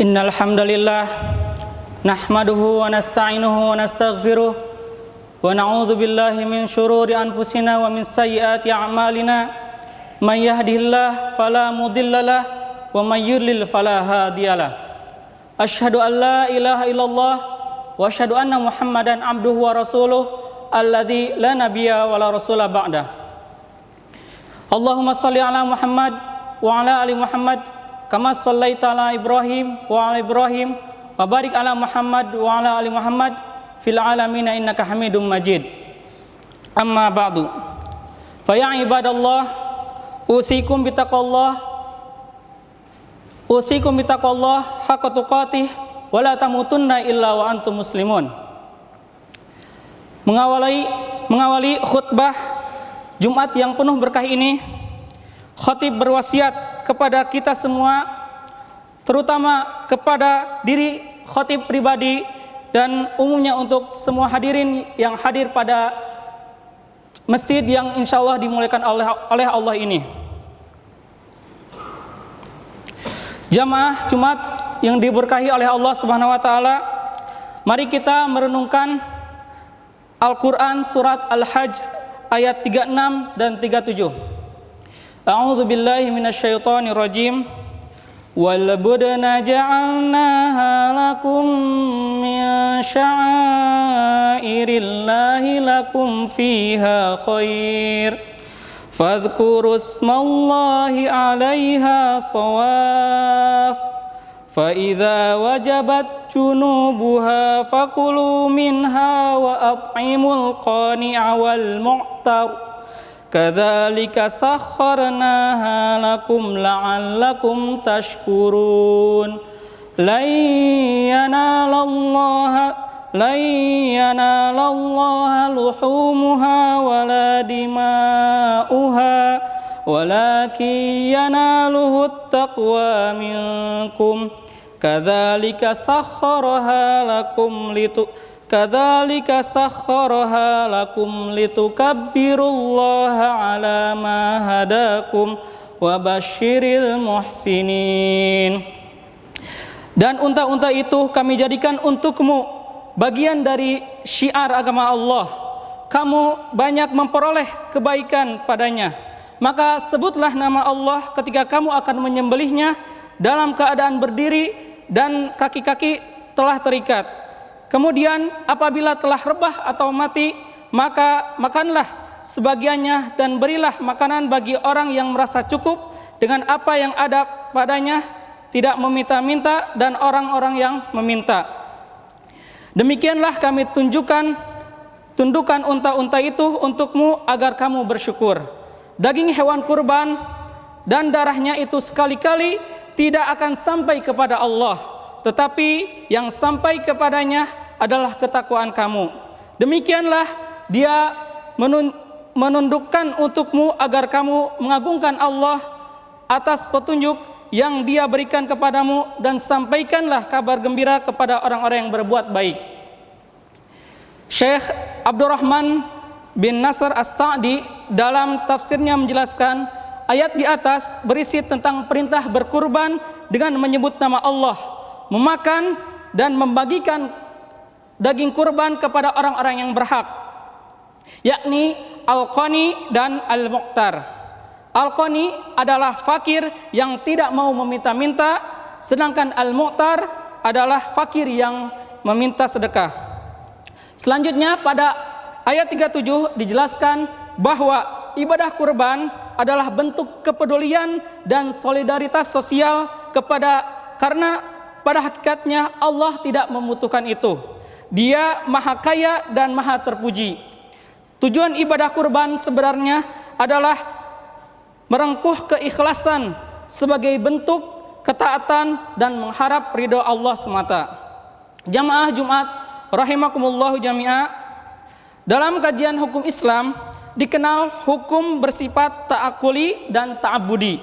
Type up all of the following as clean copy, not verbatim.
Innal hamdalillah nahmaduhu wa nasta'inuhu wa nastaghfiruh wa na'udzu billahi min syururi anfusina wa min sayyiati a'malina may yahdihillahu fala mudhillalah wa may yudlil fala hadiyalah. Asyhadu an la ilaha illallah wa asyhadu anna Muhammadan abduhu wa rasuluh alladzi la nabiyya wa la rasula ba'da. Allahumma shalli ala Muhammad wa ala ali Muhammad kama shallaita ala Ibrahim wa ala Ibrahim wa barik ala Muhammad wa ala ali Muhammad fil alamin innaka Hamidum Majid. Amma ba'du. Fa ya ibadallah usikum bitaqwallah haqqa tuqatih wa la tamutunna illa wa antum muslimun. Mengawali khutbah Jumat yang penuh berkah ini, khatib berwasiat kepada kita semua, terutama kepada diri khatib pribadi dan umumnya untuk semua hadirin yang hadir pada masjid yang insya Allah dimuliakan oleh Allah ini. Jamaah Jumat yang diberkahi oleh Allah Subhanahu wa taala, mari kita merenungkan Al-Qur'an surat Al-Hajj ayat 36 dan 37. A'udzu billahi minasyaitonir rajim. Wal budna ja'alnaha lakum min sya'airillahi lakum fiha khair. Fadhkuru ismallahi 'alaiha shawaf. Fa idza wajabat junubuha fakulu minha wa at'imul qani'a wal mu'tar. Kadzalika sakharnaha lakum la'allakum tashkurun. Lan yanalallaha luhumuha wala dima'uha walakin yanaluhu taqwa minkum. Kadzalika sakharaha lakum litukabbirullaha ala ma hadakum wa basyiril muhsinin. Dan unta-unta itu kami jadikan untukmu bagian dari syiar agama Allah. Kamu banyak memperoleh kebaikan padanya. Maka sebutlah nama Allah ketika kamu akan menyembelihnya dalam keadaan berdiri dan kaki-kaki telah terikat. Kemudian apabila telah rebah atau mati, maka makanlah sebagiannya dan berilah makanan bagi orang yang merasa cukup dengan apa yang ada padanya, tidak meminta-minta dan orang-orang yang meminta. Demikianlah kami tundukan unta-unta itu untukmu agar kamu bersyukur. Daging hewan kurban dan darahnya itu sekali-kali tidak akan sampai kepada Allah, tetapi yang sampai kepadanya adalah ketakwaan kamu. Demikianlah dia menundukkan untukmu agar kamu mengagungkan Allah atas petunjuk yang dia berikan kepadamu, dan sampaikanlah kabar gembira kepada orang-orang yang berbuat baik. Syekh Abdurrahman bin Nasr As-Sa'di dalam tafsirnya menjelaskan ayat di atas berisi tentang perintah berkurban dengan menyebut nama Allah, memakan dan membagikan daging kurban kepada orang-orang yang berhak, yakni Al-Qani dan Al-Muqtar. Al-Qani adalah fakir yang tidak mau meminta-minta, sedangkan Al-Muqtar adalah fakir yang meminta sedekah. Selanjutnya pada ayat 37 dijelaskan bahwa ibadah kurban adalah bentuk kepedulian dan solidaritas sosial karena pada hakikatnya Allah tidak membutuhkan itu. Dia maha kaya dan maha terpuji. Tujuan ibadah kurban sebenarnya adalah merengkuh keikhlasan sebagai bentuk ketaatan dan mengharap ridho Allah semata. Jamaah Jumat rahimakumullah jami'a, dalam kajian hukum Islam dikenal hukum bersifat ta'akuli dan ta'abudi.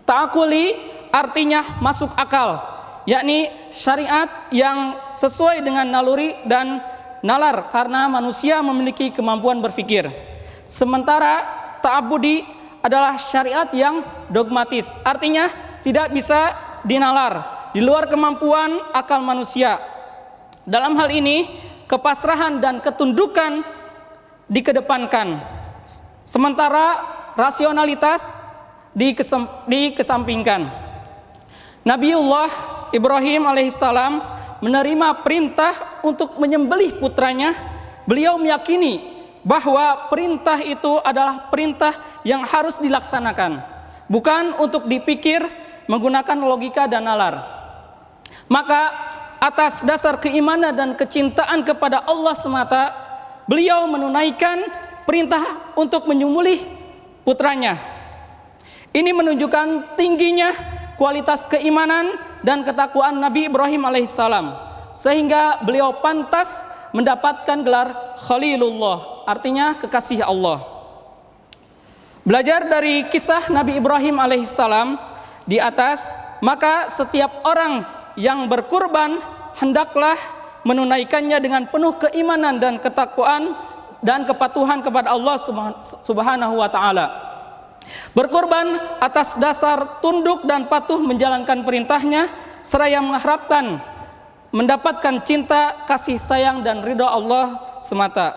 Ta'akuli artinya masuk akal, yakni syariat yang sesuai dengan naluri dan nalar karena manusia memiliki kemampuan berpikir. Sementara ta'abudi adalah syariat yang dogmatis, artinya tidak bisa dinalar di luar kemampuan akal manusia. Dalam hal ini, kepasrahan dan ketundukan dikedepankan, sementara rasionalitas dikesampingkan. Nabiullah Ibrahim alaihissalam menerima perintah untuk menyembelih putranya. Beliau meyakini bahwa perintah itu adalah perintah yang harus dilaksanakan, bukan untuk dipikir menggunakan logika dan nalar. Maka atas dasar keimanan dan kecintaan kepada Allah semata, beliau menunaikan perintah untuk menyembelih putranya. Ini menunjukkan tingginya kualitas keimanan dan ketakwaan Nabi Ibrahim alaihissalam, sehingga beliau pantas mendapatkan gelar Khalilullah, artinya kekasih Allah. Belajar dari kisah Nabi Ibrahim alaihissalam di atas, maka setiap orang yang berkurban hendaklah menunaikannya dengan penuh keimanan dan ketakwaan dan kepatuhan kepada Allah Subhanahu wa taala. Berkorban atas dasar tunduk dan patuh menjalankan perintahnya, seraya mengharapkan mendapatkan cinta, kasih sayang dan ridha Allah semata.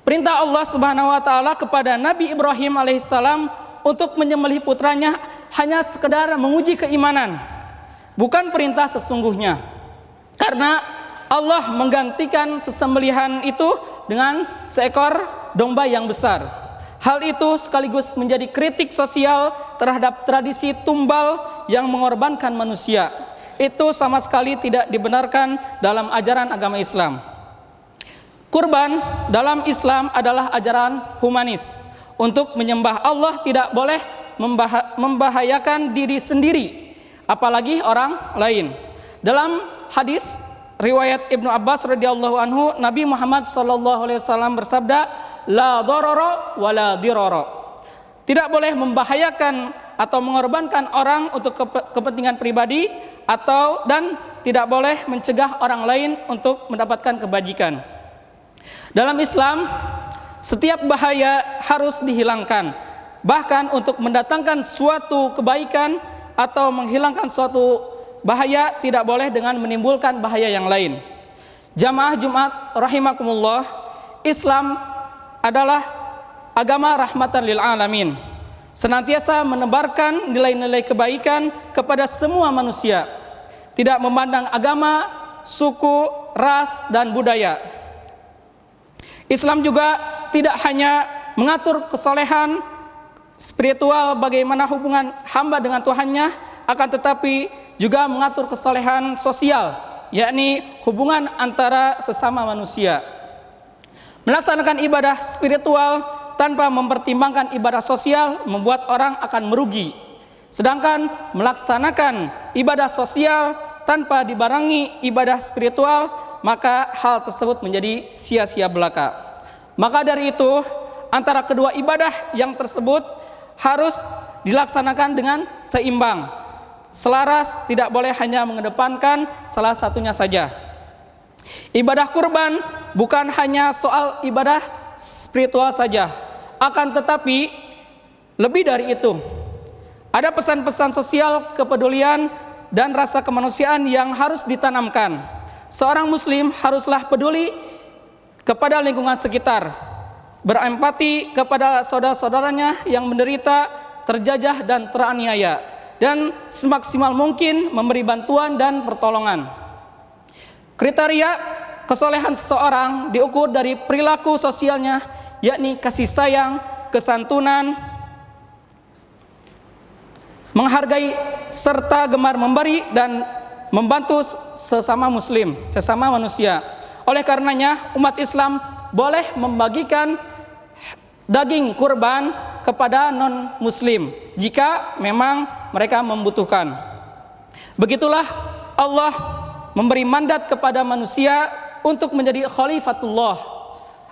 Perintah Allah Subhanahu wa taala kepada Nabi Ibrahim alaihissalam untuk menyembelih putranya hanya sekedar menguji keimanan, bukan perintah sesungguhnya. Karena Allah menggantikan sesembelihan itu dengan seekor domba yang besar. Hal itu sekaligus menjadi kritik sosial terhadap tradisi tumbal yang mengorbankan manusia. Itu sama sekali tidak dibenarkan dalam ajaran agama Islam. Kurban dalam Islam adalah ajaran humanis. Untuk menyembah Allah tidak boleh membahayakan diri sendiri, apalagi orang lain. Dalam hadis riwayat Ibnu Abbas radhiyallahu anhu, Nabi Muhammad sallallahu alaihi wasallam bersabda, la darara wa la dirara. Tidak boleh membahayakan atau mengorbankan orang untuk kepentingan pribadi dan tidak boleh mencegah orang lain untuk mendapatkan kebajikan. Dalam Islam, setiap bahaya harus dihilangkan. Bahkan untuk mendatangkan suatu kebaikan atau menghilangkan suatu bahaya tidak boleh dengan menimbulkan bahaya yang lain. Jamaah Jumat rahimakumullah, Islam adalah agama rahmatan lil alamin, senantiasa menebarkan nilai-nilai kebaikan kepada semua manusia, tidak memandang agama, suku, ras, dan budaya. Islam juga tidak hanya mengatur kesolehan spiritual bagaimana hubungan hamba dengan Tuhannya, akan tetapi juga mengatur kesolehan sosial, yakni hubungan antara sesama manusia. Melaksanakan ibadah spiritual tanpa mempertimbangkan ibadah sosial membuat orang akan merugi. Sedangkan melaksanakan ibadah sosial tanpa dibarengi ibadah spiritual, maka hal tersebut menjadi sia-sia belaka. Maka dari itu, antara kedua ibadah yang tersebut harus dilaksanakan dengan seimbang, selaras, tidak boleh hanya mengedepankan salah satunya saja. Ibadah kurban bukan hanya soal ibadah spiritual saja, akan tetapi lebih dari itu. Ada pesan-pesan sosial, kepedulian, dan rasa kemanusiaan yang harus ditanamkan. Seorang muslim haruslah peduli kepada lingkungan sekitar, berempati kepada saudara-saudaranya yang menderita, terjajah, dan teraniaya, dan semaksimal mungkin memberi bantuan dan pertolongan. Kriteria kesolehan seseorang diukur dari perilaku sosialnya, yakni kasih sayang, kesantunan, menghargai serta gemar memberi dan membantu sesama muslim, sesama manusia. Oleh karenanya umat Islam boleh membagikan daging kurban kepada non muslim jika memang mereka membutuhkan. Begitulah Allah memberi mandat kepada manusia untuk menjadi khalifatullah.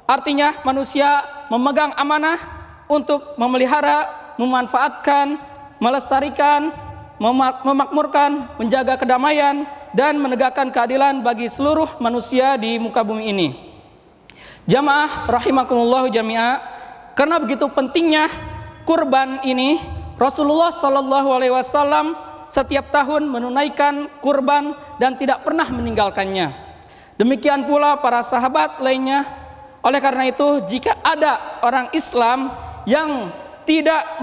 Artinya manusia memegang amanah untuk memelihara, memanfaatkan, melestarikan, memakmurkan, menjaga kedamaian, dan menegakkan keadilan bagi seluruh manusia di muka bumi ini. Jamaah rahimakumullah jami'a, karena begitu pentingnya kurban ini, Rasulullah SAW setiap tahun menunaikan kurban dan tidak pernah meninggalkannya. Demikian pula para sahabat lainnya. Oleh karena itu, jika ada orang Islam yang tidak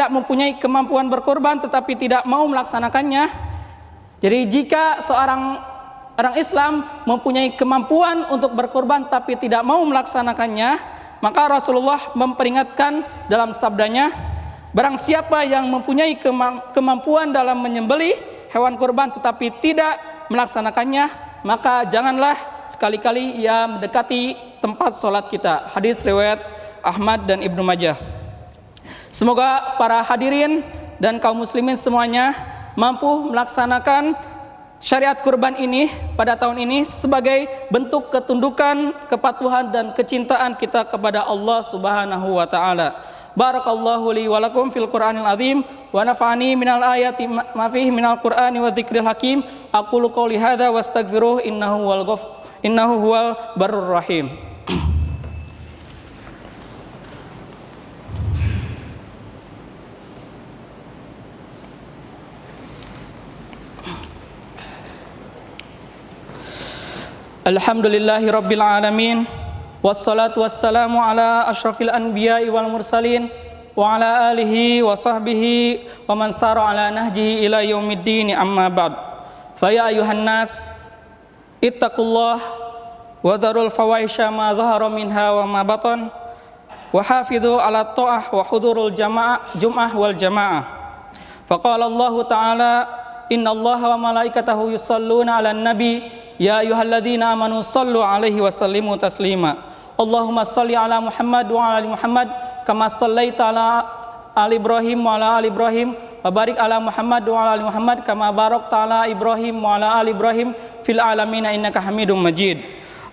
mempunyai kemampuan berkurban tetapi tidak mau melaksanakannya, jadi jika seorang orang Islam mempunyai kemampuan untuk berkurban tapi tidak mau melaksanakannya, maka Rasulullah memperingatkan dalam sabdanya, barang siapa yang mempunyai kemampuan dalam menyembelih hewan kurban tetapi tidak melaksanakannya, maka janganlah sekali-kali ia mendekati tempat sholat kita. Hadis riwayat Ahmad dan Ibnu Majah. Semoga para hadirin dan kaum muslimin semuanya mampu melaksanakan syariat kurban ini pada tahun ini sebagai bentuk ketundukan, kepatuhan dan kecintaan kita kepada Allah Subhanahu wa taala. Barakallahu li wa lakum fil Qur'anil azim wa nafa'ani minal ayati ma fihi minal Qur'ani wa dzikril hakim. Aqulu qouli hadza wastaghfiruh innahu huwal barrur rahim. Alhamdulillahi rabbil alamin, wassalatu wassalamu ala asyrafil anbiya'i wal mursalin wa ala alihi wa sahbihi wa man sara ala nahjihi ila yaumiddin, amma ba'd. Fa ya ayuhan nas ittaqullah wa dharul fawahisha ma dhahara minha wa ma batan wa hafidhu ala ta'ah wa hudurul jum'ah wal jamaah. Faqala Allah ta'ala, innallaha wa malaikatahu yusalluna 'alan nabi ya ayyuhalladzina amanu sallu alaihi wa sallimu taslima. Allahumma salli ala Muhammad wa ala ali Muhammad kama sallaita ala ali Ibrahim wa ala ali Ibrahim wa barik ala Muhammad wa ala ali Muhammad kama barakta ala Ibrahim wa ala ali Ibrahim fil alamin innaka Hamidum Majid.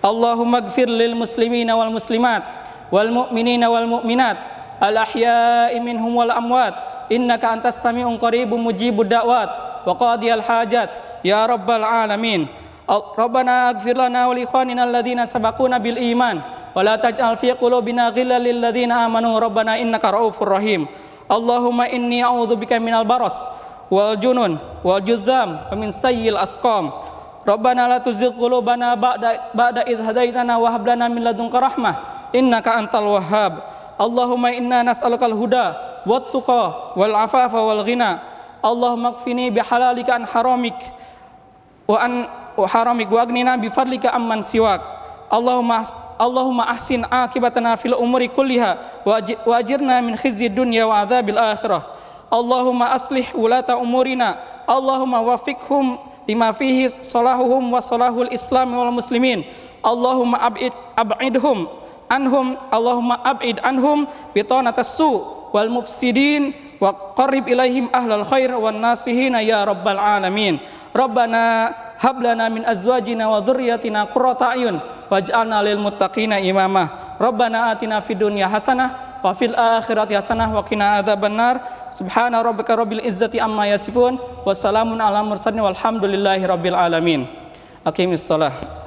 Allahumma ighfir lil muslimina wal muslimat wal mu'minina wal mu'minat al ahya'i minhum wal amwat innaka antas sami'un qaribun mujibud da'wat wa qadiyal hajat ya rabbal alamin. Rabbana ighfir lana wa li ikhwanina alladhina sabaquna bil iman wa la taj'al fi qulubina ghillan lil ladzina amanu rabbana innaka raufur rahim. Allahumma inni a'udzubika minal baras wal junun wal judzam wa min sayyi'il asqam. Rabbana la tuzigh qulubana ba'da idh hadaitana wa hab lana min ladunka rahmah innaka antal wahhab. Allahumma inna nas'alukal huda wat tuqa wal afafa wal ghina. Allahumma kfini bihalalika an haramik wa haramik wa agnina bi fadlika amman siwak. Allahumma ahsin akibatana fil umuri kulliha wa ajirna min khizyid dunya wa adzabil akhirah. Allahumma aslih ulata umurina. Allahumma wafiqhum lima fihi salahuhum wa salahul islam wal muslimin. Allahumma Allahumma ab'id anhum bitanatas su wal mufsidin wa qarrib ilaihim ahlal khair wan nasihina ya rabbal alamin. Rabbana hab lana min azwajina wa dhurriyyatina qurrata a'yun waj'alna lil muttaqina imama. Rabbana atina fid dunya hasanah wa fil akhirati hasanah wa qina adzabannar. Subhana rabbika rabbil izzati amma yasifun wa salamun alal mursalin walhamdulillahi rabbil alamin. Aqimis shalah.